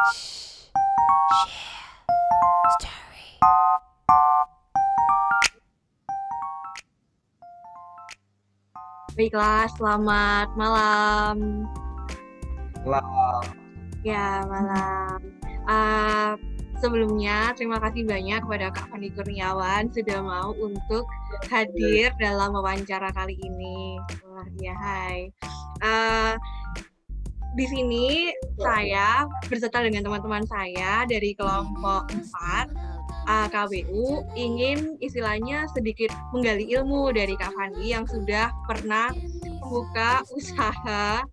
Baiklah, selamat malam. Lah, Ya, malam. Uh, Sebelumnya, terima kasih banyak kepada Kak Fandi Kurniawan sudah mau untuk hadir dalam wawancara kali ini. Wah, ya, hai. Uh, di sini saya berserta dengan teman-teman saya dari kelompok 4 KWU ingin istilahnya sedikit menggali ilmu dari Kak Fandi yang sudah pernah membuka usaha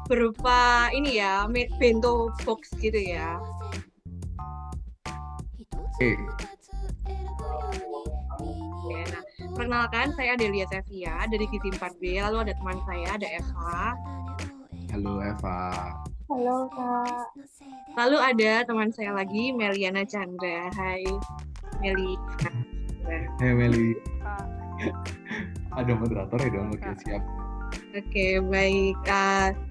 berupa ini ya, bento box gitu ya. Oke, nah, perkenalkan saya Delia Sevia dari Gizi 4B, lalu ada teman saya, ada Eva. halo Eva. Halo Kak. Lalu ada teman saya lagi, Meliana Chandra. Hai, Meli. Hey Meli. Ada moderator ya dong, oke siap. Oke, baik.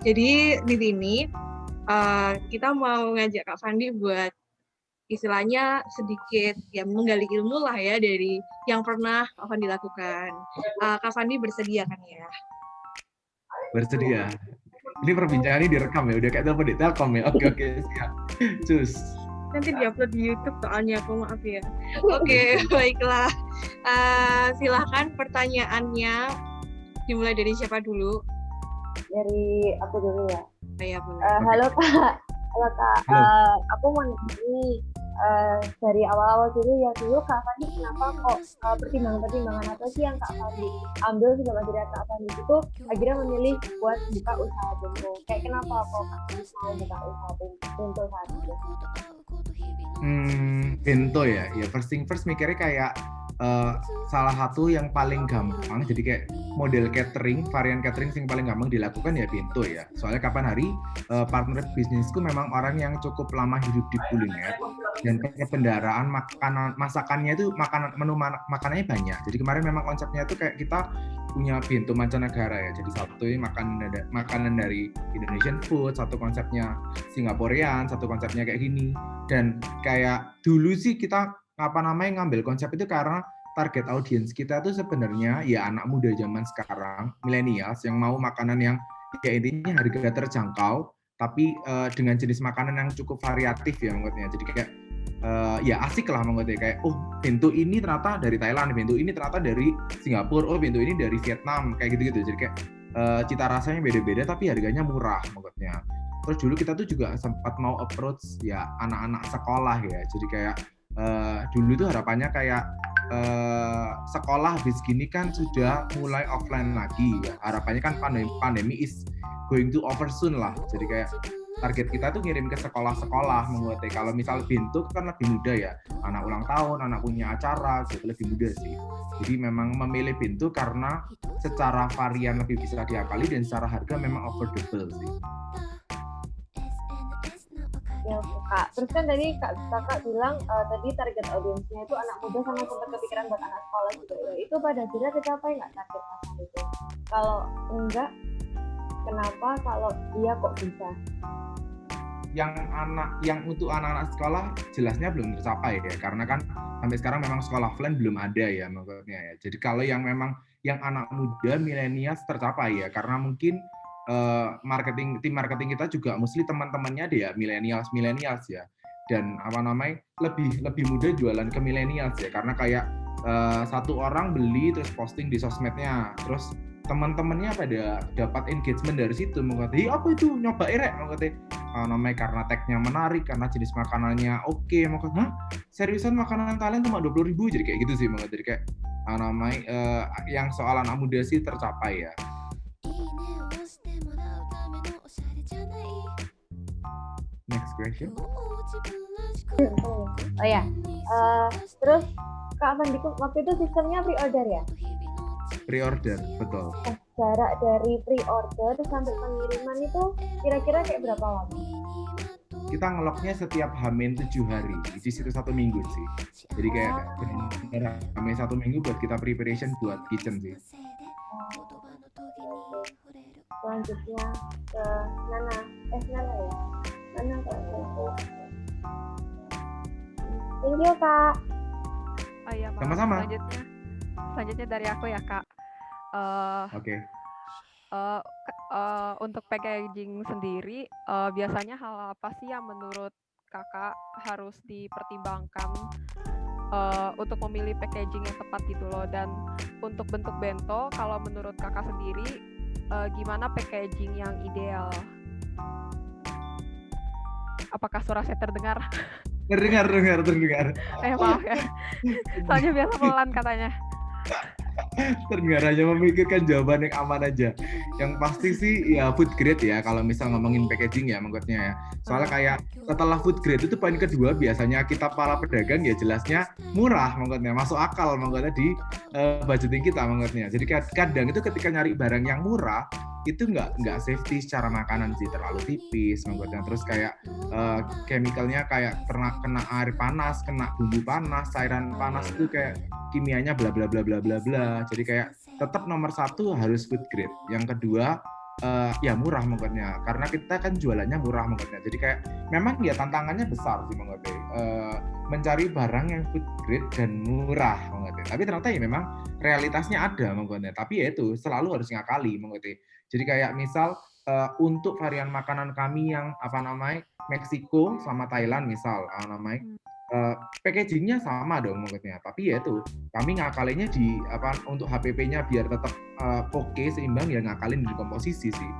Jadi di sini kita mau ngajak Kak Fandi buat istilahnya sedikit ya menggali ilmu lah ya dari yang pernah Kak Fandi lakukan. Kak Fandi bersedia kan ya? Bersedia. Ini perbincangan ini direkam ya, udah kayak telepon di Telkom ya. Oke, siap. Cus. Nanti diupload di YouTube soalnya, aku maaf ya. Oke, baiklah. Silahkan pertanyaannya dimulai dari siapa dulu? Dari aku dulu ya. Saya boleh. Halo Kak. Halo Kak. Aku mau nanya nih, dari awal-awal dulu ya, dulu Kak Fandi kenapa kok pertimbangan apa sih yang Kak Fandi ambil sebelum akhirnya Kak Fandi itu akhirnya memilih buat buka usaha bento? Kayak kenapa kok Kak Fandi mau buka usaha bento saat itu? Bento ya. Ya first thing first mikirnya kayak salah satu yang paling gampang, jadi kayak model catering, varian catering yang paling gampang dilakukan ya bento ya. Soalnya kapan hari partner bisnisku memang orang yang cukup lama hidup di kuliner dan kendaraan makanan masakannya itu menu makanannya banyak. Jadi kemarin memang konsepnya itu kayak kita punya bento mancanegara ya. Jadi satu ini makanan dari Indonesian food, satu konsepnya Singaporean, satu konsepnya kayak gini. Dan kayak dulu sih kita ngambil konsep itu karena target audiens kita tuh sebenarnya ya anak muda zaman sekarang, millennials yang mau makanan yang ya intinya harga terjangkau tapi dengan jenis makanan yang cukup variatif ya maksudnya. Jadi kayak ya asik lah maksudnya, kayak bento ini ternyata dari Thailand, bento ini ternyata dari Singapura, bento ini dari Vietnam, kayak gitu-gitu. Jadi kayak cita rasanya beda-beda tapi harganya murah maksudnya. Terus dulu kita tuh juga sempat mau approach ya anak-anak sekolah ya. Jadi kayak dulu tuh harapannya kayak sekolah habis gini kan sudah mulai offline lagi ya. Harapannya kan pandemi is going to over soon lah. Jadi kayak target kita tuh ngirim ke sekolah-sekolah mengerti. Kalau misal bento kan lebih mudah ya. Anak ulang tahun, anak punya acara gitu lebih mudah sih. Jadi memang memilih bento karena secara varian lebih bisa diakali dan secara harga memang affordable sih. Ya Kak, terus kan tadi kakak bilang tadi target audiensnya itu anak muda sama sempat kepikiran buat anak sekolah juga ya. Itu pada akhirnya tercapai nggak target kakak itu? Kalau enggak, kenapa? Kalau iya kok bisa? Yang untuk anak-anak sekolah jelasnya belum tercapai ya, karena kan sampai sekarang memang sekolah offline belum ada ya maksudnya ya. Jadi kalau yang memang yang anak muda milenials tercapai ya, karena mungkin tim marketing kita juga mostly teman-temannya dia millennials ya, dan lebih mudah jualan ke millennials ya, karena kayak satu orang beli terus posting di sosmednya, terus teman-temannya pada dapat engagement dari situ, mengatakan apa itu nyoba mengatakan karena tagnya menarik, karena jenis makanannya oke, mengatakan seriusan makanan kalian cuma 20.000, jadi kayak gitu sih mengatakan. Jadi kayak yang soal anak muda sih tercapai ya. Next question. Oh ya, terus Kak Fandi waktu itu sistemnya pre-order ya? Pre-order, betul. Jarak dari pre-order sampai pengiriman itu kira-kira kayak berapa lama? Kita ngeloknya setiap H-7 hari, di situ 1 minggu sih. Jadi kayak benar-benar H-1 minggu buat kita preparation buat kitchen sih. Selanjutnya ke Nana ya? Nana Thank you, Kak. Oh iya, Pak. Sama-sama. Selanjutnya dari aku ya, Kak. Oke. Untuk packaging sendiri, biasanya hal apa sih yang menurut Kakak harus dipertimbangkan untuk memilih packaging yang tepat gitu loh? Dan untuk bentuk bento, kalau menurut Kakak sendiri, gimana packaging yang ideal? Apakah suara saya terdengar? Terdengar. Maaf ya. Soalnya biasa pelan katanya. Terdengar, hanya memikirkan jawaban yang aman aja. Yang pasti sih ya food grade ya, kalau misal ngomongin packaging ya maksudnya ya. Soalnya kayak setelah food grade itu poin kedua biasanya kita para pedagang ya jelasnya murah maksudnya, masuk akal maksudnya di budgeting kita maksudnya. Jadi kadang itu ketika nyari barang yang murah itu nggak safety secara makanan sih, terlalu tipis maksudnya. Terus kayak chemicalnya kayak kena air panas, kena bumbu panas, cairan panas itu kayak kimianya bla bla bla bla bla bla. Jadi kayak tetap nomor satu harus food grade. Yang kedua ya murah maksudnya, karena kita kan jualannya murah maksudnya. Jadi kayak memang ya tantangannya besar sih maksudnya, mencari barang yang food grade dan murah maksudnya. Tapi ternyata ya memang realitasnya ada maksudnya. Tapi ya itu selalu harus ngakali maksudnya. Jadi kayak misal untuk varian makanan kami yang Meksiko sama Thailand misal packagingnya sama dong maksudnya, tapi ya itu kami ngakalinnya di untuk HPP-nya biar tetap oke seimbang ya, ngakalin di komposisi sih.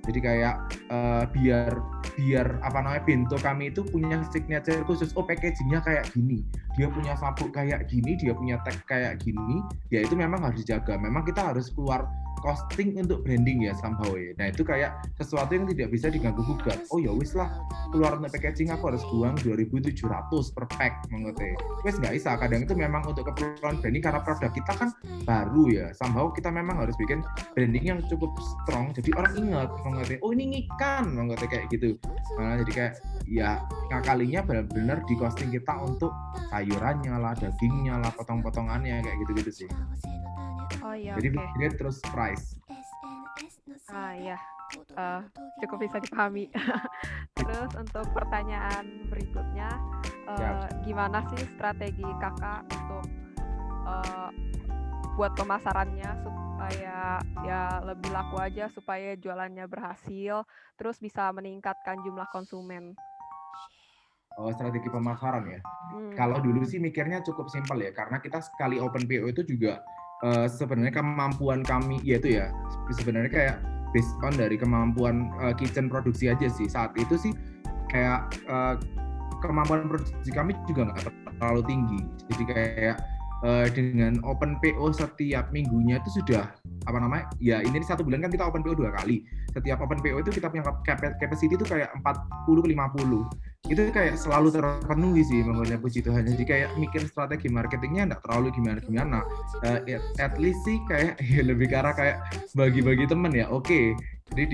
Jadi kayak biar bento kami itu punya signature khusus. Oh, packagingnya kayak gini, dia punya sabuk kayak gini, dia punya tag kayak gini, ya itu memang harus dijaga. Memang kita harus keluar costing untuk branding ya somehow ya. Nah itu kayak sesuatu yang tidak bisa diganggu gugat. Oh ya wis lah, keluar untuk packaging aku harus buang 2.700 per pack mengerti. Wis nggak bisa. Kadang itu memang untuk keperluan branding karena produk kita kan baru ya. Somehow kita memang harus bikin branding yang cukup strong. Jadi orang ingat mengerti. Oh ini ikan mengerti kayak gitu. Nah, jadi kayak ya ngakalinya benar-benar di costing kita untuk sayurannya lah, dagingnya lah, potong-potongannya kayak gitu-gitu sih. Oh iya. Jadi Okay. terus price. Ya, cukup bisa dipahami. Terus untuk pertanyaan berikutnya, gimana sih strategi kakak untuk buat pemasarannya supaya ya lebih laku aja, supaya jualannya berhasil, terus bisa meningkatkan jumlah konsumen? Oh, strategi pemasaran ya. Kalau dulu sih mikirnya cukup simpel ya, karena kita sekali open PO itu juga sebenarnya kemampuan kami yaitu ya sebenarnya kayak based on dari kemampuan kitchen produksi aja sih. Saat itu sih kayak kemampuan produksi kami juga nggak terlalu tinggi. Jadi kayak dengan open PO setiap minggunya itu sudah ya ini 1 bulan kan kita open PO 2 kali. Setiap open PO itu kita punya capacity itu kayak 40-50. Itu kayak selalu terpenuhi sih mengenai puji Tuhan. Jadi kayak mikir strategi marketingnya nggak terlalu gimana-gimana. At least sih kayak ya lebih ke arah kayak bagi-bagi temen ya. Oke. Jadi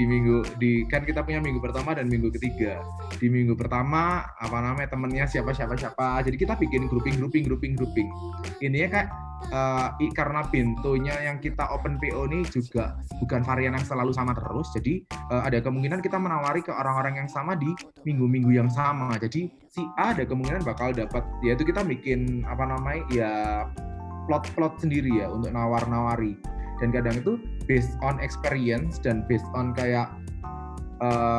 di kan kita punya minggu pertama dan minggu ketiga. Di minggu pertama temennya siapa. Jadi kita bikin grouping. Ininya kayak karena pintunya yang kita open PO ini juga bukan varian yang selalu sama terus. Jadi ada kemungkinan kita menawari ke orang-orang yang sama di minggu-minggu yang sama. Jadi si A ada kemungkinan bakal dapat, yaitu kita bikin ya plot sendiri ya untuk nawar-nawari. Dan kadang itu based on experience dan based on kayak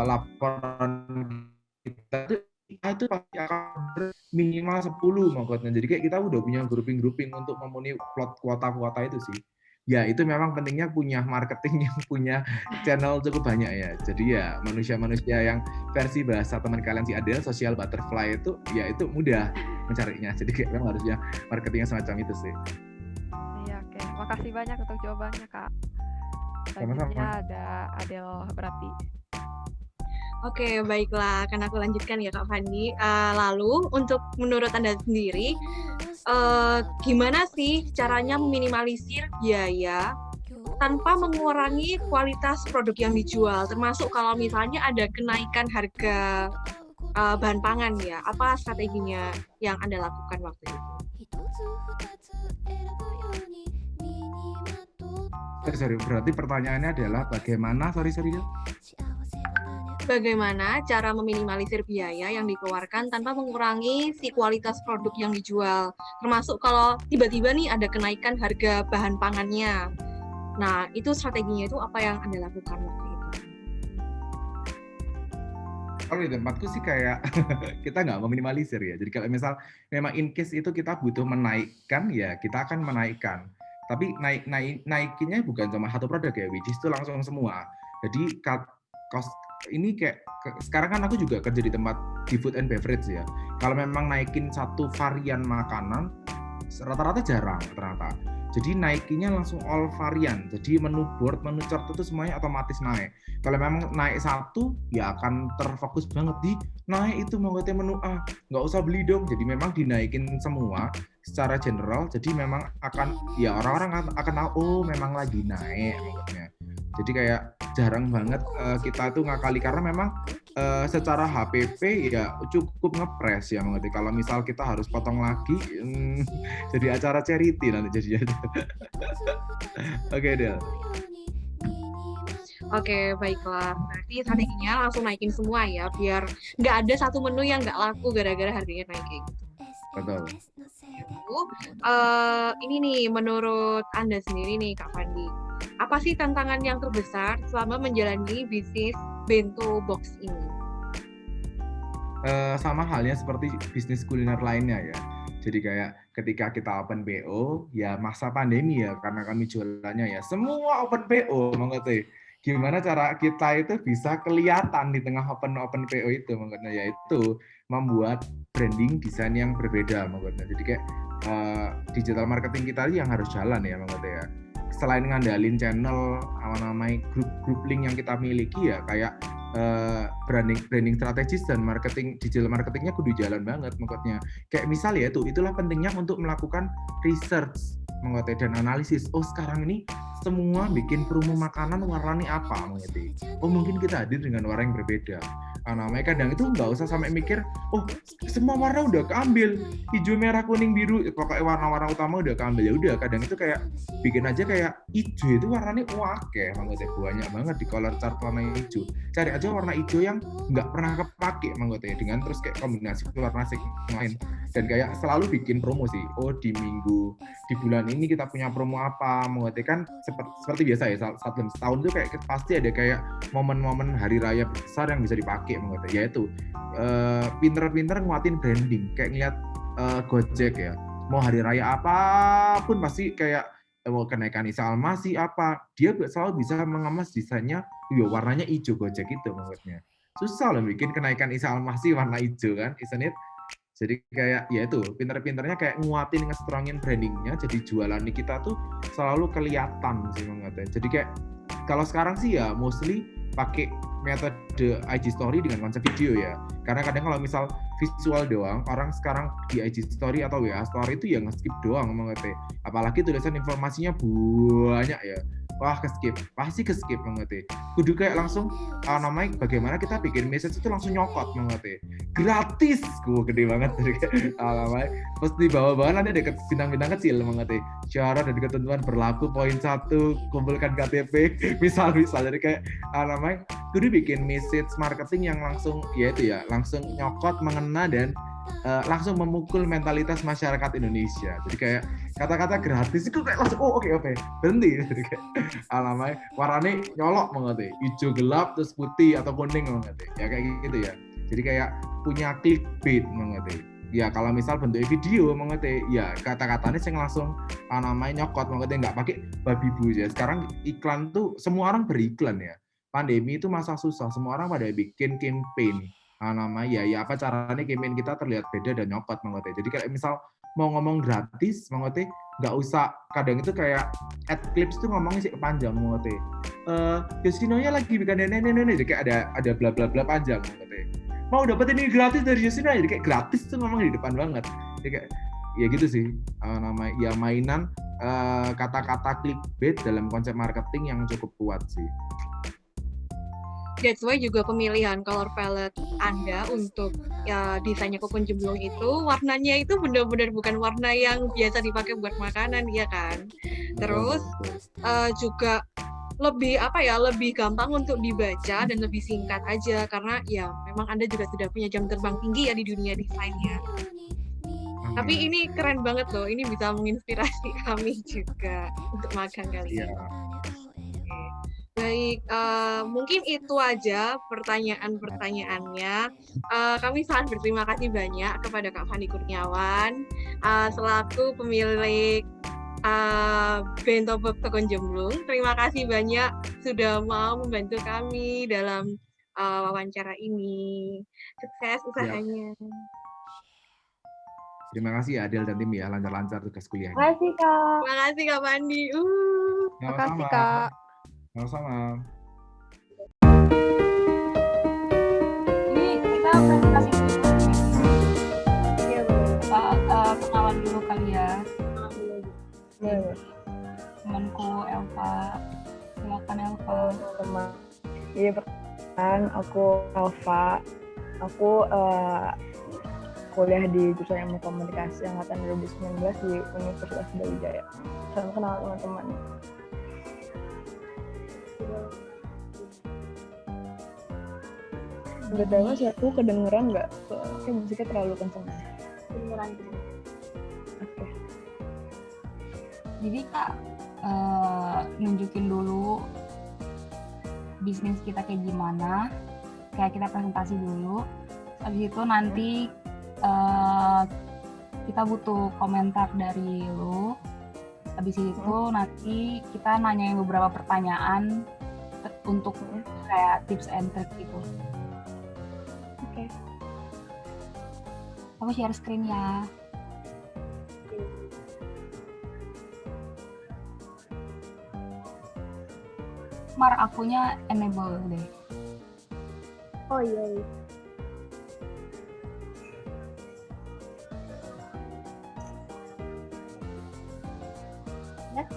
laporan kita itu pasti akan minimal 10 maksudnya. Jadi kayak kita udah punya grouping untuk memenuhi plot kuota itu sih. Ya itu memang pentingnya punya marketing yang punya channel cukup banyak ya. Jadi ya manusia-manusia yang versi bahasa teman kalian si Adel, social butterfly itu ya itu mudah mencarinya. Jadi kayak memang harusnya marketingnya semacam itu sih. Iya, oke. Makasih banyak untuk jawabannya, Kak. Selanjutnya ada Adel berarti. Oke, baiklah. Akan aku lanjutkan ya, Kak Fandi. Lalu, untuk menurut Anda sendiri, gimana sih caranya meminimalisir biaya tanpa mengurangi kualitas produk yang dijual? Termasuk kalau misalnya ada kenaikan harga bahan pangan ya, apa strateginya yang Anda lakukan waktu itu? Sorry, berarti pertanyaannya adalah bagaimana, sorry. bagaimana cara meminimalisir biaya yang dikeluarkan tanpa mengurangi si kualitas produk yang dijual. Termasuk kalau tiba-tiba nih ada kenaikan harga bahan pangannya. Nah, itu strateginya itu apa yang Anda lakukan waktu itu? Kalau di tempatku sih kayak kita nggak meminimalisir ya. Jadi kalau misal memang in case itu kita butuh menaikkan, ya kita akan menaikkan. Tapi naikinnya bukan cuma satu produk ya, which is itu langsung semua. Jadi cost ini kayak sekarang kan aku juga kerja di tempat di food and beverage ya. Kalau memang naikin satu varian makanan, rata-rata jarang ternyata. Jadi naikinnya langsung all varian. Jadi menu board, menu chart itu semuanya otomatis naik. Kalau memang naik satu, ya akan terfokus banget di naik itu mau menu A. Nggak usah beli dong. Jadi memang dinaikin semua secara general. Jadi memang akan, ya orang-orang akan tahu, oh memang lagi naik maksudnya. Jadi kayak jarang banget kita tuh ngakali karena memang secara HPP ya cukup ngepres ya mengerti. Kalau misal kita harus potong lagi jadi acara charity nanti jadinya. Oke, Del. Oke, baiklah. Berarti strateginya langsung naikin semua ya, biar nggak ada satu menu yang nggak laku gara-gara harganya naik kayak gitu. Betul. Ini nih, menurut Anda sendiri nih, Kak Fandi, apa sih tantangan yang terbesar selama menjalani bisnis bento box ini? Sama halnya seperti bisnis kuliner lainnya ya. Jadi kayak ketika kita open PO, ya masa pandemi ya, karena kami jualannya ya semua open PO, mengerti? Gimana cara kita itu bisa kelihatan di tengah open PO itu, mengerti? Yaitu membuat branding desain yang berbeda, mengerti? Jadi kayak digital marketing kita yang harus jalan ya, mengerti ya. Selain ngandalin channel, namanya grup link yang kita miliki ya, kayak branding strategis dan digital marketingnya kudu jalan banget maksudnya. Kayak misal ya itulah pentingnya untuk melakukan research dan analisis. Oh sekarang ini semua bikin promo makanan warnanya apa mengerti. Oh mungkin kita hadir dengan warna yang berbeda. Namanya kadang itu nggak usah sampai mikir, oh semua warna udah keambil, hijau, merah, kuning, biru, pokoknya warna-warna utama udah keambil. Ya udah, kadang itu kayak bikin aja kayak hijau itu warnanya wake, maksudnya banyak banget di color chart warna hijau. Cari aja warna hijau yang nggak pernah kepake, maksudnya dengan terus kayak kombinasi warna lain dan kayak selalu bikin promo sih. Oh di bulan ini kita punya promo apa, maksudnya kan seperti biasa ya, setahun tuh kayak pasti ada kayak momen-momen hari raya besar yang bisa dipakai. Yaitu pinter-pinter nguatin branding, kayak ngeliat Gojek ya, mau hari raya apapun pasti kayak mau kenaikan Isa Almasi apa, dia selalu bisa mengemas desainnya warnanya hijau Gojek itu maksudnya. Susah loh bikin kenaikan Isa Almasi warna hijau kan, isn't it? Jadi kayak ya itu pinter-pinternya kayak nguatin, nge-strongin brandingnya, jadi jualan kita tuh selalu kelihatan sih mengerti. Jadi kayak kalau sekarang sih ya mostly pakai metode IG story dengan konsep video ya. Karena kadang kalau misal visual doang, orang sekarang di IG story atau WA story itu ya nge-skip doang mengerti. Apalagi tulisan informasinya banyak ya. Wah pasti ke-skip mengerti. Kudu kayak langsung namanya bagaimana kita bikin message itu langsung nyokot mengerti. Gratis, gue gede banget dari namanya. Terus di bawah-bawah nanti ada bintang-bintang kecil mengerti. Syarat dan ketentuan berlaku poin 1, kumpulkan KTP, misal jadi kayak namanya kudu bikin message marketing yang langsung ya itu ya, langsung nyokot, mengena dan langsung memukul mentalitas masyarakat Indonesia. Jadi kayak kata-kata gratis itu kayak langsung oke berhenti. Jadi kayak namanya warnanya nyolok mengerti, hijau gelap terus putih atau kuning mengerti. Ya kayak gitu ya. Jadi kayak punya clickbait mengerti. Ya kalau misal bentuk video mengerti, ya kata-katanya saya langsung namanya nyokot mengerti, nggak pakai babi bu ya. Sekarang iklan tuh semua orang beriklan ya. Pandemi itu masa susah, semua orang pada bikin campaign. Namanya ya apa caranya campaign kita terlihat beda dan nyokot mengerti. Jadi kayak misal mau ngomong gratis mengerti, nggak usah, kadang itu kayak ad clips tuh ngomongnya sih panjang mengerti. Yoshinoya lagi bikin nenek-nenek, jadi kayak ada bla bla bla panjang mengerti. Mau dapat ini gratis dari Yoshinoya, jadi kayak gratis tuh ngomong di depan banget. Jadi kayak ya gitu sih, namanya ya mainan kata-kata clickbait dalam konsep marketing yang cukup kuat sih. That's why juga pemilihan color palette Anda untuk ya desainnya Kokon Jemblong itu warnanya itu benar-benar bukan warna yang biasa dipakai buat makanan ya kan. Terus juga lebih lebih gampang untuk dibaca dan lebih singkat aja karena ya memang Anda juga sudah punya jam terbang tinggi ya di dunia desain ya. Tapi ini keren banget loh, ini bisa menginspirasi kami juga untuk magang kali ini. Baik, mungkin itu aja pertanyaan-pertanyaannya. Kami sangat berterima kasih banyak kepada Kak Fandi Kurniawan selaku pemilik Bento Tokon Jemblung. Terima kasih banyak sudah mau membantu kami dalam wawancara ini. Sukses usahanya. Terima kasih Adel dan tim ya, lancar-lancar tugas kuliahnya. Terima kasih Kak. Terima kasih Kak Fandi. Terima kasih Kak. Sama-sama. Ini kita presentasi dulu. Iya boleh. Kita kenalan dulu kali ya. Boleh. Temanku Elva. Silakan Elva. Teman. Iya perkenalkan, aku Elva. Aku kuliah di jurusan Ilmu Komunikasi angkatan 2019 di Universitas Brawijaya. Salam kenal teman-teman. Gak tahu sih aku kedengeran nggak? Kayak musiknya terlalu kenceng. Kedengeran. Oke. Jadi Kak, nunjukin dulu bisnis kita kayak gimana. Kayak kita presentasi dulu. Habis itu nanti kita butuh komentar dari lu. Habis itu nanti kita nanyain beberapa pertanyaan untuk kayak tips and trick gitu. Oke. Aku share screen ya. Mar, akunya enable deh. Oh iya. Dah.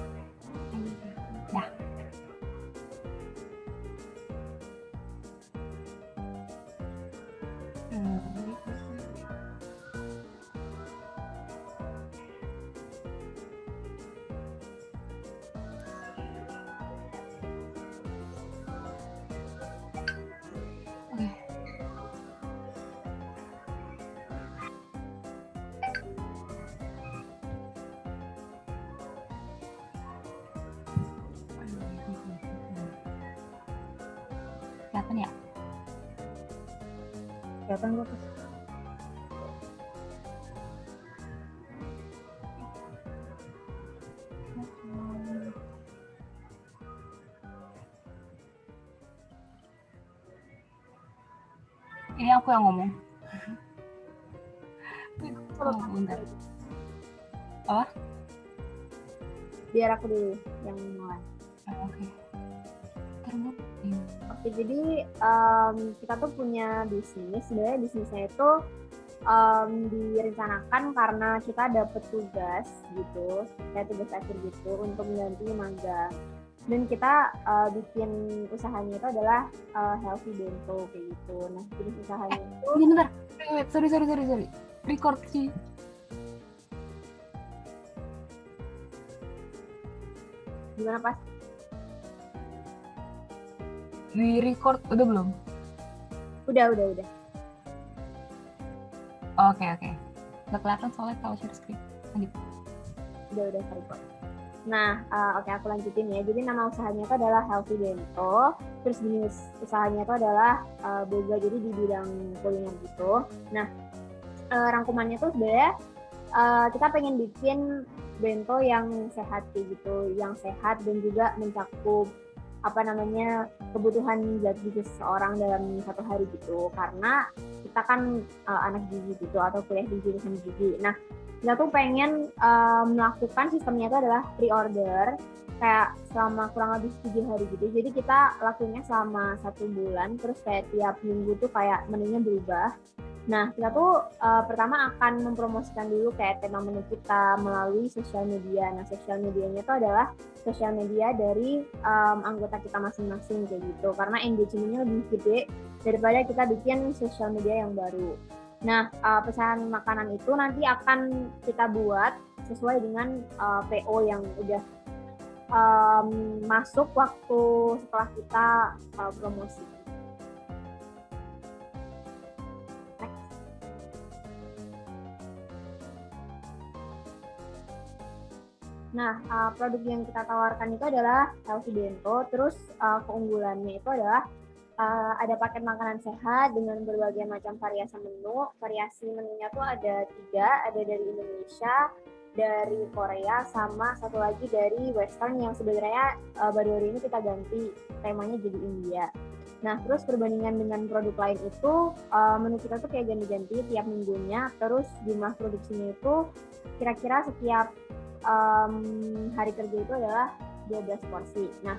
Kelihatan ya? Kelihatan kok. Ini aku yang ngomong. Oh, bentar. Apa? Biar aku dulu yang mulai. Oke. Oke, jadi kita tuh punya bisnis. Sebenarnya bisnisnya itu direncanakan karena kita dapet tugas gitu, kayak tugas akhir gitu untuk mengganti magang. Dan kita bikin usahanya itu adalah Healthy Bento kayak gitu. Nah, jenis usahanya itu. Bentar. Sorry. Record sih. Gimana pas? Di record udah belum? Udah. Oke. Udah kelihatan soalnya kalau share screen. Lanjut. Udah record. Nah, oke aku lanjutin ya. Jadi nama usahanya itu adalah Healthy Bento. Terus jenis usahanya itu adalah boga, jadi di bidang kuliner gitu. Nah, rangkumannya tuh sebenarnya kita pengen bikin bento yang sehat kayak gitu, yang sehat dan juga mencakup kebutuhan zat gizi seseorang dalam satu hari gitu. Karena kita kan anak gizi gitu atau kuliah di jurusan gizi. Nah, kita tuh pengen melakukan sistemnya itu adalah pre-order kayak selama kurang lebih 7 hari gitu. Jadi kita lakuinnya selama 1 bulan, terus kayak tiap minggu tuh kayak menunya berubah. Nah, kita tuh pertama akan mempromosikan dulu kayak tema menu kita melalui sosial media. Nah, sosial medianya itu adalah sosial media dari anggota kita masing-masing kayak gitu. Karena engagement-nya lebih gede daripada kita bikin sosial media yang baru. Nah, pesanan makanan itu nanti akan kita buat sesuai dengan PO yang udah masuk waktu setelah kita promosi. Nah, produk yang kita tawarkan itu adalah healthy bento. Terus keunggulannya itu adalah ada paket makanan sehat dengan berbagai macam variasi menu. Variasi menunya tuh ada 3, ada dari Indonesia, dari Korea, sama satu lagi dari Western yang sebenarnya baru-baru ini kita ganti temanya jadi India. Nah, terus perbandingan dengan produk lain itu menu kita tuh kayak ganti-ganti tiap minggunya. Terus jumlah produksinya itu kira-kira setiap hari kerja itu adalah 12 porsi. Nah,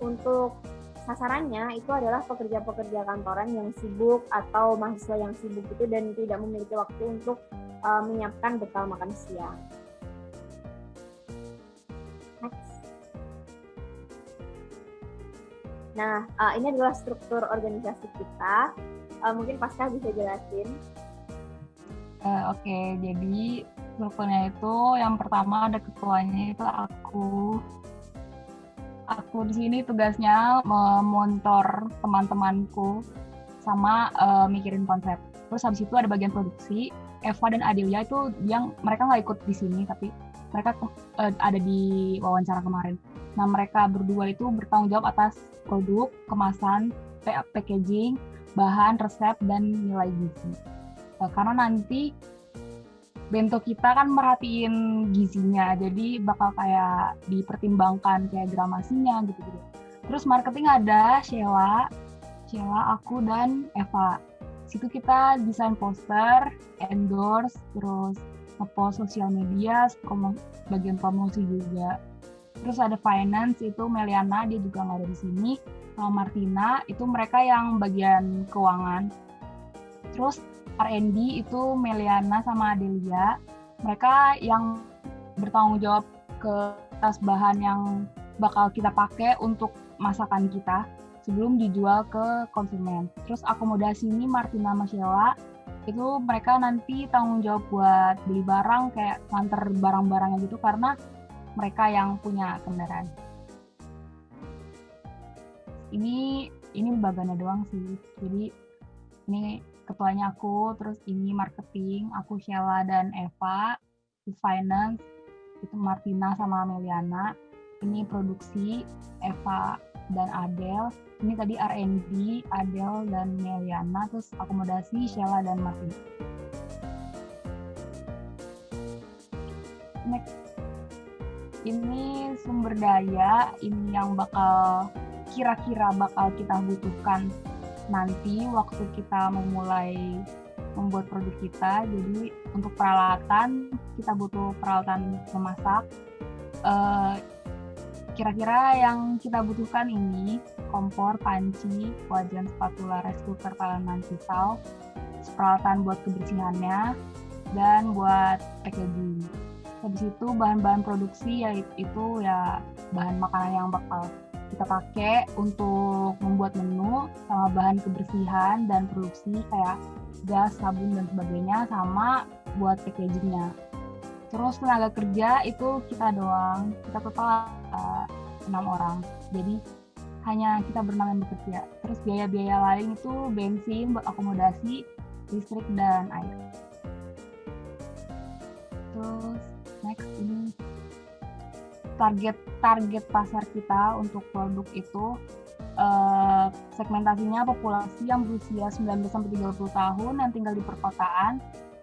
untuk sasarannya itu adalah pekerja-pekerja kantoran yang sibuk atau mahasiswa yang sibuk itu dan tidak memiliki waktu untuk menyiapkan bekal makan siang. Next. Nah, ini adalah struktur organisasi kita. Mungkin Pasca bisa jelasin. Oke, jadi strukturnya itu yang pertama ada ketuanya itu aku. Aku di sini tugasnya memonitor teman-temanku sama mikirin konsep. Terus habis itu ada bagian produksi. Eva dan Adelia itu mereka nggak ikut di sini tapi mereka ada di wawancara kemarin. Nah, mereka berdua itu bertanggung jawab atas produk, kemasan, packaging, bahan, resep, dan nilai gizi. Karena nanti bento kita kan merhatiin gizinya, jadi bakal kayak dipertimbangkan kayak gramasinya gitu-gitu. Terus marketing ada Sheila, aku, dan Eva. Situ kita desain poster, endorse, terus ngepost sosial media, bagian promosi juga. Terus ada finance, itu Meliana, dia juga nggak ada di sini. Sama Martina, itu mereka yang bagian keuangan. Terus R&D itu Meliana sama Adelia. Mereka yang bertanggung jawab ke atas bahan yang bakal kita pakai untuk masakan kita sebelum dijual ke konsumen. Terus akomodasi ini Martina sama Sheila, itu mereka nanti tanggung jawab buat beli barang, kayak nganter barang-barangnya gitu, karena mereka yang punya kendaraan. Ini bagannya doang sih. Jadi ini ketuanya aku, terus ini marketing, aku Sheila dan Eva. Di finance itu Martina sama Meliana. Ini produksi Eva dan Adel. Ini tadi R&D Adel dan Meliana. Terus akomodasi Sheila dan Martina. Next, ini sumber daya, ini yang kira-kira bakal kita butuhkan nanti waktu kita memulai membuat produk kita. Jadi untuk peralatan, kita butuh peralatan memasak. Kira-kira yang kita butuhkan ini kompor, panci, wajan, spatula, rice cooker, talenan, pisau, peralatan buat kebersihannya, dan buat packaging. Habis itu bahan-bahan produksi yaitu ya bahan makanan yang bakal kita pakai untuk membuat menu, sama bahan kebersihan dan produksi kayak gas, sabun, dan sebagainya, sama buat packagingnya. Terus tenaga kerja itu kita doang, kita total 6 orang, jadi hanya kita berenam yang bekerja. Terus biaya-biaya lain itu bensin buat akomodasi, listrik, dan air. Terus next, ini target pasar kita untuk produk itu segmentasinya populasi yang berusia 19-30 tahun yang tinggal di perkotaan,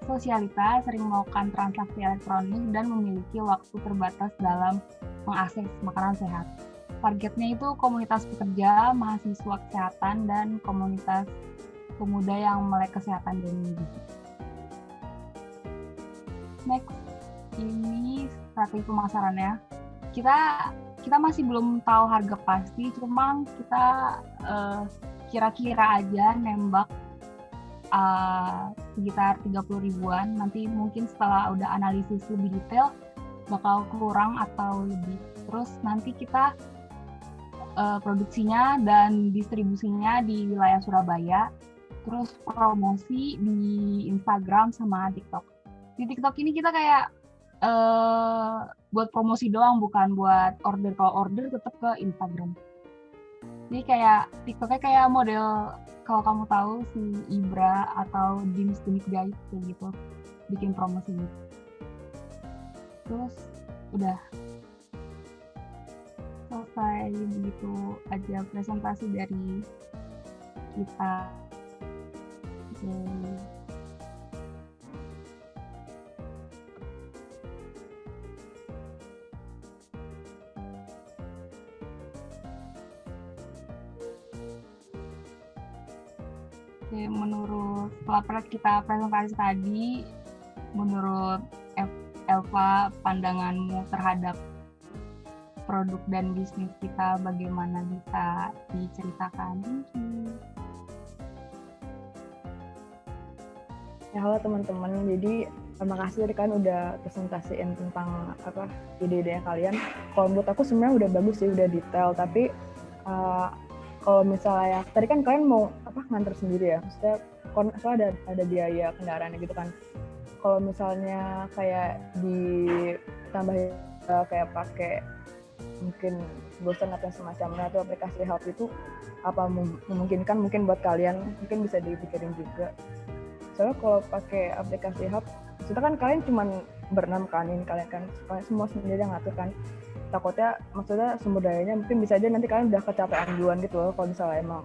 sosialita, sering melakukan transaksi elektronik, dan memiliki waktu terbatas dalam mengakses makanan sehat. Targetnya itu komunitas pekerja, mahasiswa kesehatan, dan komunitas pemuda yang melek kesehatan dan gizi. Next, ini strategi pemasarannya. Kita masih belum tahu harga pasti, cuma kita kira-kira aja nembak sekitar 30 ribuan. Nanti mungkin setelah udah analisis lebih detail bakal kurang atau lebih. Terus nanti kita produksinya dan distribusinya di wilayah Surabaya. Terus promosi di Instagram sama TikTok. Di TikTok ini kita kayak buat promosi doang, bukan buat order. Kalau order tetap ke Instagram. Jadi kayak TikToknya kayak model kalau kamu tahu si Ibra atau Dims Guys kayak gitu, bikin promosi gitu. Terus udah selesai begitu aja presentasi dari kita. Oke, menurut setelah kita presentasi tadi, menurut Elva, pandanganmu terhadap produk dan bisnis kita bagaimana, bisa diceritakan? Ya, halo teman-teman. Jadi terima kasih tadi kan udah presentasiin tentang ide-idenya kalian. Kalau menurut aku sebenarnya udah bagus sih, udah detail. Tapi kalau misalnya tadi kan kalian mau nganter sendiri ya, maksudnya ada biaya kendaraannya gitu kan. Kalau misalnya kayak ditambahin kayak pakai mungkin bosan atau semacamnya atau aplikasi help itu apa memungkinkan mungkin buat kalian, mungkin bisa dipikirin juga. Soalnya kalau pakai aplikasi hub, maksudnya kan kalian cuma berenam kan, ini kalian kan semua sendiri yang ngatur kan. Takutnya maksudnya sumber dayanya mungkin bisa aja nanti kalian udah kecapean duluan gitu loh, kalau misalnya emang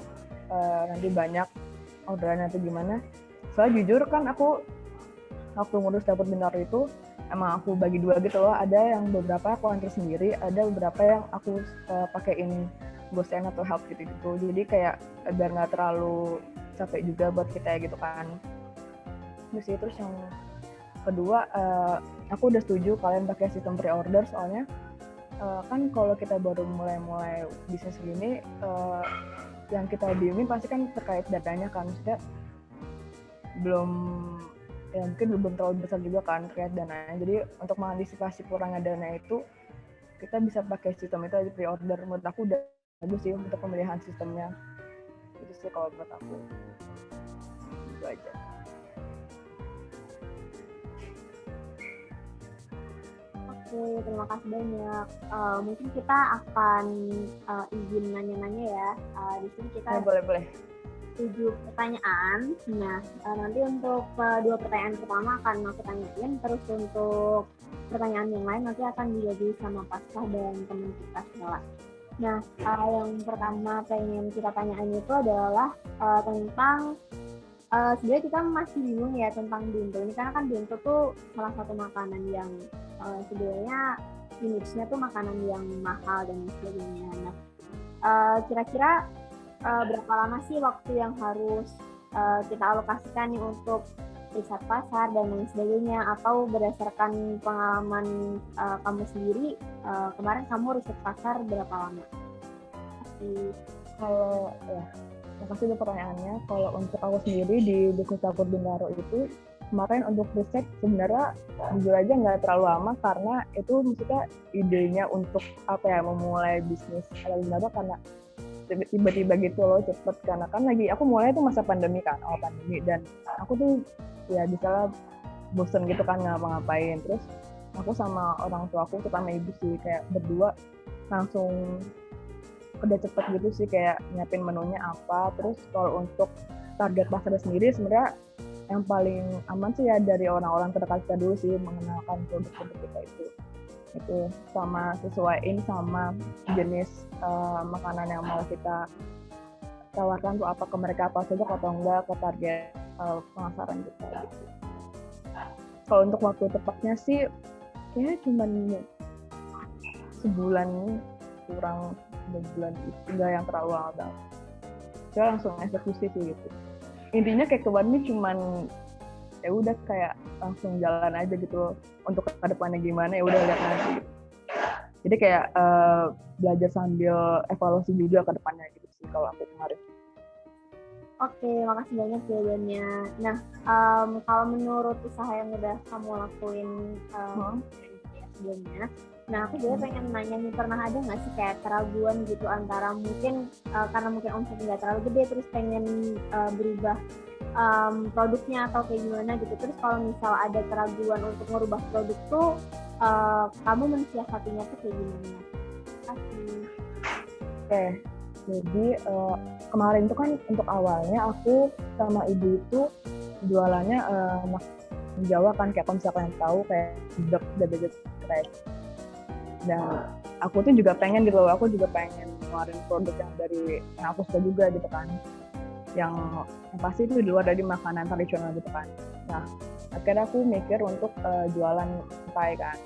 nanti banyak orderan atau gimana. Soalnya jujur kan aku waktu ngurus dapur Bintaro itu emang aku bagi dua gitu loh, ada yang beberapa aku antar sendiri, ada beberapa yang aku pakein GoSend atau help gitu-gitu. Jadi kayak biar nggak terlalu capek juga buat kita gitu kan. Terus yang kedua, aku udah setuju kalian pakai sistem pre-order, soalnya kan kalau kita baru mulai bisnis gini, yang kita bingungin pasti kan terkait datanya kan, maksudnya mungkin belum terlalu besar juga kan terkait dananya. Jadi untuk mengantisipasi kurangnya dana itu, kita bisa pakai sistem itu aja, pre-order. Menurut aku udah bagus sih untuk pemilihan sistemnya. Itu sih kalau menurut aku. Itu aja. Oke, terima kasih banyak. Mungkin kita akan izin nanya-nanya ya. Di sini kita boleh. 7 pertanyaan. Nah, nanti untuk 2 pertanyaan pertama akan aku tanyain, terus untuk pertanyaan yang lain nanti akan dijawab sama Pascah dan teman kita semua. Nah, yang pertama pengen kita tanyain itu adalah tentang sebenarnya kita masih bingung ya tentang bento ini, karena kan bento tuh salah satu makanan yang sebenarnya image-nya tuh makanan yang mahal dan sebagainya. Nah, kira-kira berapa lama sih waktu yang harus kita alokasikan nih untuk riset pasar dan lain sebagainya, atau berdasarkan pengalaman kamu sendiri, kemarin kamu riset pasar berapa lama? Kalau makasih untuk pertanyaannya. Kalau untuk aku sendiri di bisnis dapur Bintaro itu kemarin untuk riset sebenarnya jujur aja nggak terlalu lama, karena itu maksudnya idenya untuk memulai bisnis dapur Bintaro karena tiba-tiba gitu loh, cepet, karena kan lagi aku mulai itu masa pandemi kan, awal pandemi, dan aku tuh ya bisa bosen gitu kan ngapa-ngapain. Terus aku sama orang tua aku, terutama ibu sih, kayak berdua langsung udah cepet gitu sih, kayak nyiapin menunya apa. Terus kalau untuk target pasar sendiri sebenarnya yang paling aman sih ya dari orang-orang terdekat kita dulu sih, mengenalkan produk-produk kita itu sama sesuaiin sama jenis makanan yang mau kita tawarkan tuh apa ke mereka, apa cocok atau enggak ke target pemasaran kita gitu. Kalau untuk waktu tepatnya sih kayaknya cuma sebulan kurang, 2 bulan itu enggak yang terlalu lama banget. Saya langsung eksekusi sih gitu. Intinya kayak kemarin ini cuman ya udah kayak langsung jalan aja gitu, untuk ke depannya gimana ya udah lihat nanti gitu. Jadi kayak belajar sambil evaluasi juga ke depannya gitu sih kalau aku kemarin. Oke, makasih banyak jawabannya. Nah, kalau menurut usaha yang udah kamu lakuin sebelumnya, nah aku juga pengen nanya nih, pernah ada nggak sih kayak keraguan gitu antara mungkin karena mungkin omsetnya nggak terlalu gede, terus pengen berubah produknya atau kayak gimana gitu. Terus kalau misal ada keraguan untuk merubah produk tuh kamu mensiasatinya tuh kayak gimana? Kasih. Oke, jadi kemarin tuh kan untuk awalnya aku sama ibu itu jualannya di Jawa kan, kayak kalau misalkan yang tahu kayak deg kayak. Dan aku tuh juga pengen gitu loh, aku juga pengen ngeluarin produk yang aku suka juga gitu kan, yang pasti itu di luar dari makanan tradisional gitu kan. Nah akhirnya aku mikir untuk jualan mentai kan.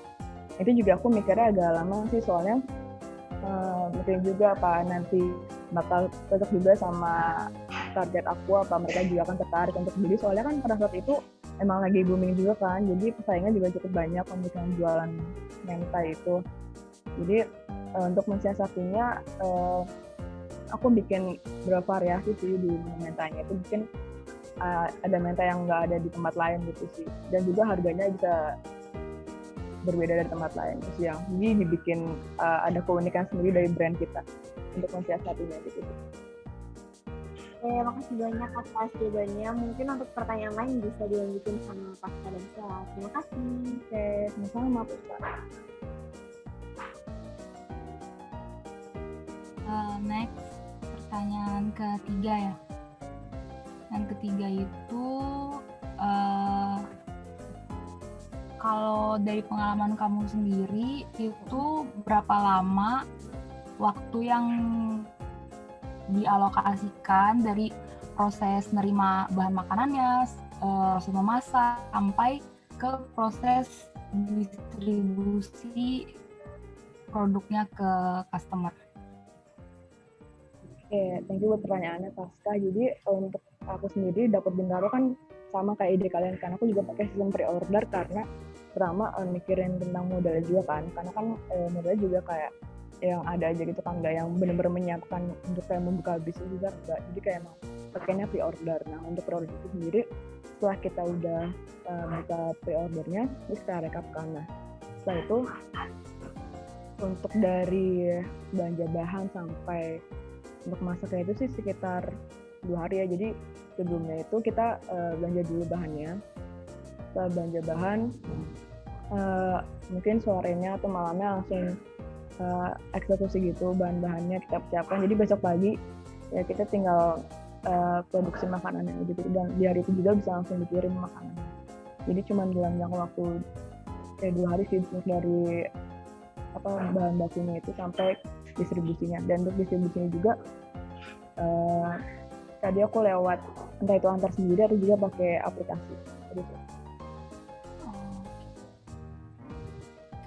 Itu juga aku mikirnya agak lama sih, soalnya mungkin juga apa nanti bakal cocok juga sama target aku, apa mereka juga akan tertarik untuk beli, soalnya kan pada saat itu emang lagi booming juga kan, jadi pesaingnya juga cukup banyak untuk yang jualan mentai itu. Jadi untuk mensiasatinya aku bikin beberapa variasi sih di mentainya itu, bikin ada mentai yang nggak ada di tempat lain gitu sih, dan juga harganya bisa berbeda dari tempat lain gitu yang jadi dibikin ada keunikan sendiri dari brand kita untuk mensiasatinya gitu. Oke, makasih banyak atas jawabannya. Mungkin untuk pertanyaan lain bisa dilanjutin sama Pasca dan Sela. Terima kasih. Oke, sama-sama Puspa. Next, pertanyaan ketiga ya. Yang ketiga itu kalau dari pengalaman kamu sendiri itu berapa lama waktu yang dialokasikan dari proses nerima bahan makanannya, proses memasak, sampai ke proses distribusi produknya ke customer? Oke, thank you buat pertanyaannya Pasca. Jadi untuk aku sendiri dapat Bintaro kan sama kayak ide kalian kan, aku juga pakai sistem pre-order karena pertama mikirin tentang modalnya juga kan, karena kan modalnya juga kayak yang ada aja gitu kan, nggak yang benar-benar menyiapkan untuk kayak membuka bisnis juga enggak, jadi kayak emang pakainya pre-order. Nah untuk produk itu sendiri setelah kita udah buka pre-ordernya, terus kita rekapkan. Nah setelah itu untuk dari belanja bahan sampai untuk masaknya itu sih sekitar 2 hari ya. Jadi sebelumnya itu kita belanja dulu bahannya, setelah belanja bahan mungkin sorenya atau malamnya langsung eksekusi gitu bahan-bahannya kita persiapkan, jadi besok pagi ya kita tinggal produksi makanannya gitu, dan di hari itu juga bisa langsung dikirim makanannya. Jadi cuma dalam jangka waktu kayak 2 hari sih dari bahan bakunya itu sampai distribusinya. Dan untuk distribusinya juga tadi aku lewat entah itu antar sendiri atau juga pakai aplikasi gitu.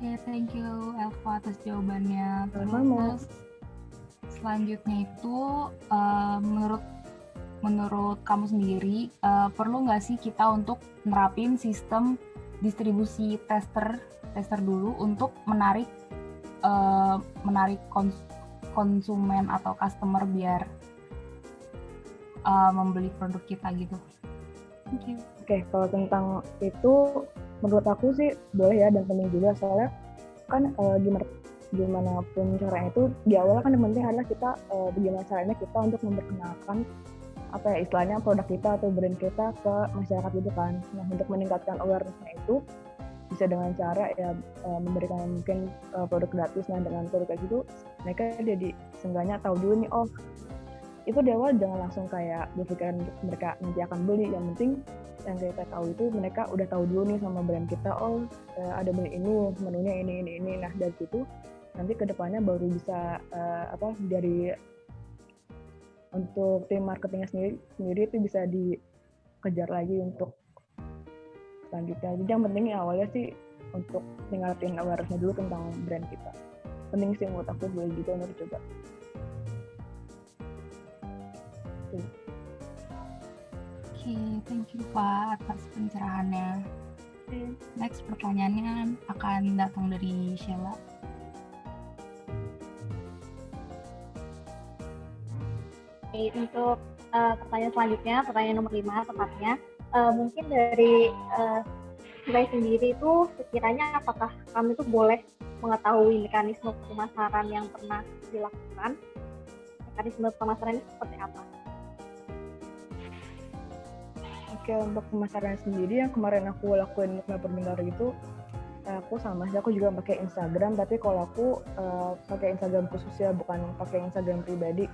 Oke, thank you Elva atas jawabannya. Sama-sama. Terus selanjutnya itu menurut kamu sendiri perlu nggak sih kita untuk nerapin sistem distribusi tester dulu untuk menarik konsumen atau customer biar membeli produk kita gitu? Thank you. Oke, kalau tentang itu menurut aku sih boleh ya, dan penting juga, soalnya kan gimana pun caranya itu di awal kan yang penting adalah kita bagaimana caranya kita untuk memperkenalkan apa ya istilahnya produk kita atau brand kita ke masyarakat gitu kan. Nah untuk meningkatkan awareness-nya itu bisa dengan cara ya memberikan mungkin produk gratis. Nah dengan produk kayak gitu mereka jadi seenggaknya tahu dulu nih, oh itu di awal jangan langsung kayak berpikiran mereka nanti akan beli. Yang penting yang kita tahu itu mereka udah tahu dulu nih sama brand kita, oh ada menu ini, menunya ini. Nah dari situ nanti kedepannya baru bisa dari untuk tim marketingnya sendiri itu bisa dikejar lagi untuk selanjutnya. Jadi yang penting awalnya sih untuk tingkatin awareness-nya dulu tentang brand kita. Penting sih menurut aku, boleh juga untuk dicoba. Oke, thank you Pak atas pencerahannya. Next pertanyaannya akan datang dari Sheila. Oke, untuk pertanyaan selanjutnya, pertanyaan nomor 5 tepatnya, mungkin dari saya sendiri itu sekiranya apakah kami itu boleh mengetahui mekanisme pemasaran yang pernah dilakukan? Mekanisme pemasaran ini seperti apa? Oke, untuk pemasaran sendiri yang kemarin aku lakuin untuk Bintaro itu aku sama sih, aku juga pakai Instagram, tapi kalau aku pakai Instagram khusus ya, bukan pakai Instagram pribadi.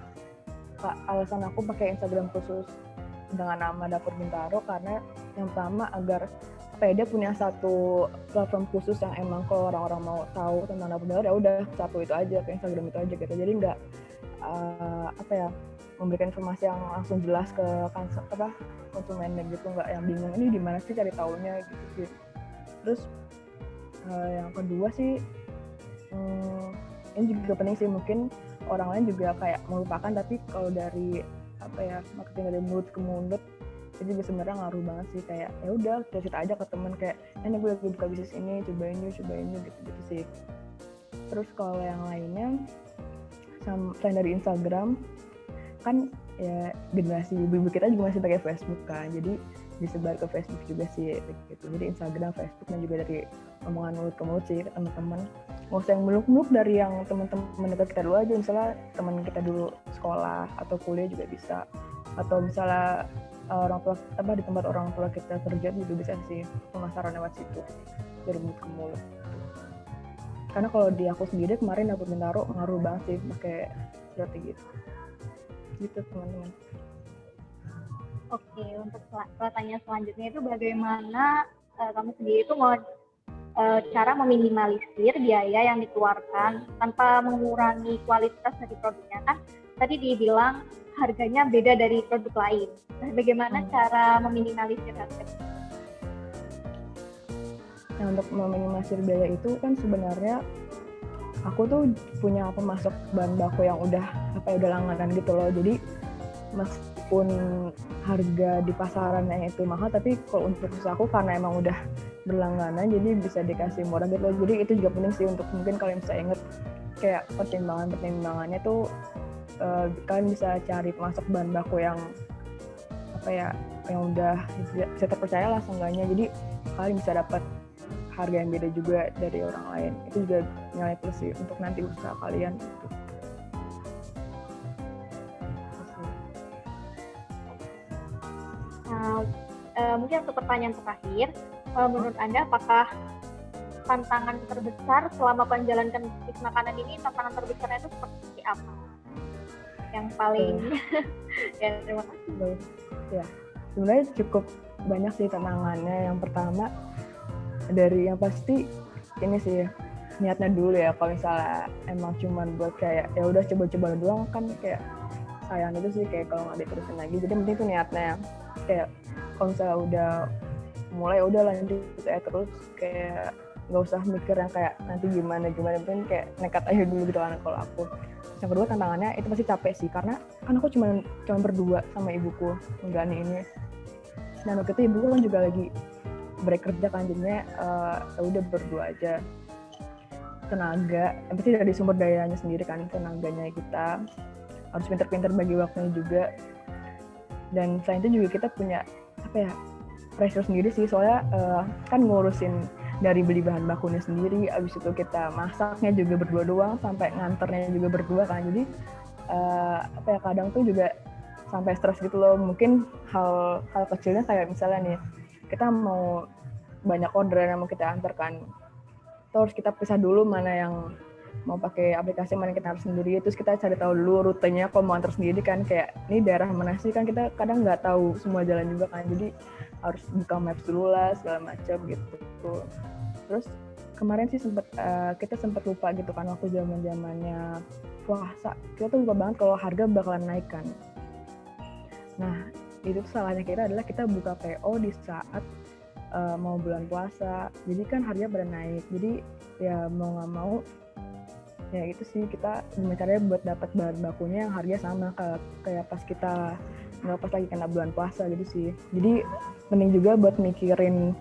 Alasan aku pakai Instagram khusus dengan nama Dapur Bintaro karena yang pertama agar dia punya satu platform khusus yang emang kalau orang-orang mau tahu tentang Dapur Bintaro ya udah satu itu aja, ke Instagram itu aja gitu. Jadi nggak memberikan informasi yang langsung jelas ke konsumennya gitu, nggak yang bingung ini di mana sih cari taunya gitu sih. Terus yang kedua sih ini juga penting sih, mungkin orang lain juga kayak melupakan, tapi kalau dari marketing dari mulut ke mulut itu juga sebenarnya ngaruh banget sih, kayak ya udah cerita aja ke temen kayak ini gue lagi buka bisnis ini, cobain yuk gitu sih. Terus kalau yang lainnya selain dari Instagram kan ya generasi ibu-ibu kita juga masih pakai Facebook kan, jadi disebar ke Facebook juga sih gitu. Jadi Instagram, Facebook dan juga dari omongan mulut ke mulut sih ke teman-teman. Nggak usah yang muluk-muluk, dari yang teman-teman dekat kita dulu aja, misalnya teman kita dulu sekolah atau kuliah juga bisa, atau misalnya orang tua di tempat orang tua kita kerja juga bisa sih pemasaran lewat situ dari mulut ke mulut. Karena kalau di aku sendiri kemarin Dapur Bintaro ngaruh banget sih pakai strategi gitu teman-teman. Oke, untuk pertanyaan selanjutnya itu bagaimana kamu sendiri itu mau cara meminimalisir biaya yang dikeluarkan tanpa mengurangi kualitas dari produknya, kan tadi dibilang harganya beda dari produk lain. Nah, bagaimana cara meminimalisir harga? Nah, untuk meminimalisir biaya itu kan sebenarnya aku tuh punya pemasok bahan baku yang udah langganan gitu loh. Jadi meskipun harga di pasarannya itu mahal, tapi kalau untuk usahaku karena emang udah berlangganan jadi bisa dikasih murah gitu loh. Jadi itu juga penting sih, untuk mungkin kalian bisa inget kayak pertimbangannya tuh kalian bisa cari pemasok bahan baku yang yang udah bisa terpercaya lah seenggaknya. Jadi kalian bisa dapat harga yang beda juga dari orang lain. Itu juga nilai plus sih untuk nanti usaha kalian gitu. Mungkin untuk pertanyaan terakhir, menurut Anda apakah tantangan terbesar selama menjalankan bisnis makanan ini, tantangan terbesarnya itu seperti apa? Yang paling ya terima kasih. Ya, sebenarnya cukup banyak sih tantangannya. Yang pertama dari yang pasti ini sih niatnya dulu ya. Kalau misalnya emang cuman buat kayak ya udah coba-coba doang kan kayak sayang itu sih, kayak kalau nggak diterusin lagi. Jadi penting itu niatnya, kayak kalau misalnya udah mulai udah lanjut terus, kayak nggak usah mikir yang kayak nanti gimana, penting kayak nekat aja dulu gitu kan kalau aku. Yang kedua tantangannya itu pasti capek sih, karena kan aku cuma berdua sama ibuku menjalani ini. Dan waktu itu ibuku kan juga lagi break kerja kan, jadinya udah berdua aja. Tenaga, yang pasti dari sumber dayanya sendiri kan, tenaganya kita harus pintar-pintar bagi waktunya juga. Dan selain itu juga kita punya pressure sendiri sih, soalnya kan ngurusin dari beli bahan bakunya sendiri, abis itu kita masaknya juga berdua doang, sampai nganternya juga berdua kan. Jadi kadang tuh juga sampai stres gitu loh. Mungkin hal kecilnya kayak misalnya nih, kita mau banyak orderan yang mau kita antarkan, terus kita pisah dulu mana yang mau pakai aplikasi, mana kita harus sendiri. Terus kita cari tahu dulu rutenya kalau mau antar sendiri kan, kayak ini daerah mana sih, kan kita kadang nggak tahu semua jalan juga kan, jadi harus buka maps dulu lah segala macam gitu. Terus kemarin sih kita sempat lupa gitu kan, waktu zamannya puasa kita tuh lupa banget kalau harga bakalan naik kan. Nah itu tuh salahnya kita adalah kita buka PO di saat mau bulan puasa, jadi kan harga pada naik. Jadi ya mau nggak mau ya itu sih, kita gimana caranya buat dapat bahan bakunya yang harga sama kayak pas kita nggak pas lagi kena bulan puasa gitu sih. Jadi penting juga buat mikirin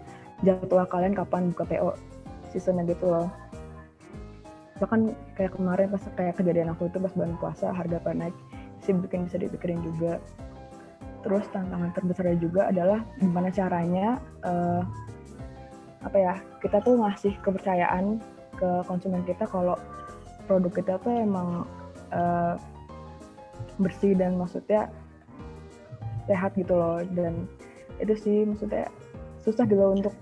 jadwal kalian kapan buka PO seasonnya gitu loh. Bahkan kayak kemarin pas kayak kejadian aku itu pas bulan puasa harga pada naik sih, bisa dipikirin juga. Terus tantangan terbesarnya juga adalah gimana caranya kita tuh ngasih kepercayaan ke konsumen kita kalau produk kita tuh emang bersih dan maksudnya sehat gitu loh. Dan itu sih maksudnya susah gitu loh untuk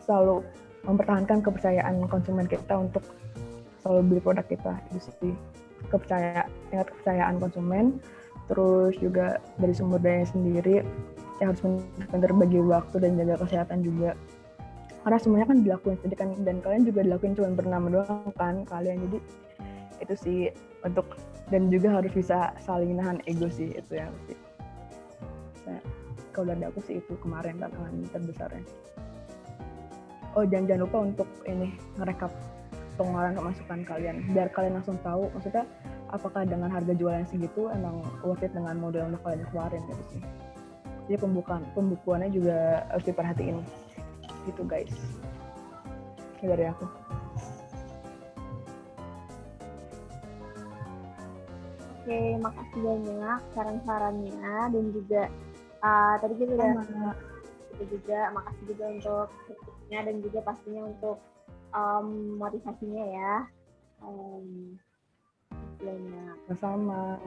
selalu mempertahankan kepercayaan konsumen kita untuk selalu beli produk kita. Itu sih tingkat kepercayaan konsumen. Terus juga dari sumber daya sendiri ya harus benar-benar bagi waktu dan jaga kesehatan juga. Karena semuanya kan dilakuin sendiri kan, dan kalian juga dilakuin cuma bernama doang kan kalian. Jadi itu sih untuk, dan juga harus bisa saling nahan ego sih, itu yang sih. Nah, kalau dari aku sih itu kemarin tantangan terbesarnya. Oh, jangan lupa untuk ini ngerekap pengeluaran pemasukan kalian biar kalian langsung tahu maksudnya apakah dengan harga jualan segitu emang worth it dengan modal yang kalian keluarin gitu sih. Jadi pembukuannya juga harus diperhatiin gitu guys. Ini dari aku. Oke, makasih banyak saran-sarannya, dan juga tadi kita udah itu juga, makasih juga untuk tipsnya dan juga pastinya untuk motivasinya ya. Banyak. Sama.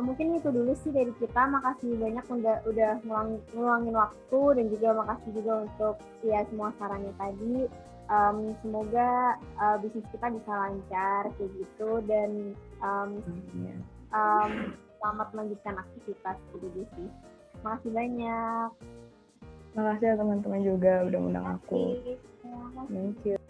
Mungkin itu dulu sih dari kita. Makasih banyak udah ngeluangin waktu, dan juga makasih juga untuk ya semua sarannya tadi. Semoga bisnis kita bisa lancar kayak gitu, dan selamat melanjutkan aktivitas gitu sih. Makasih banyak. Makasih ya teman-teman juga udah undang aku. Thank you.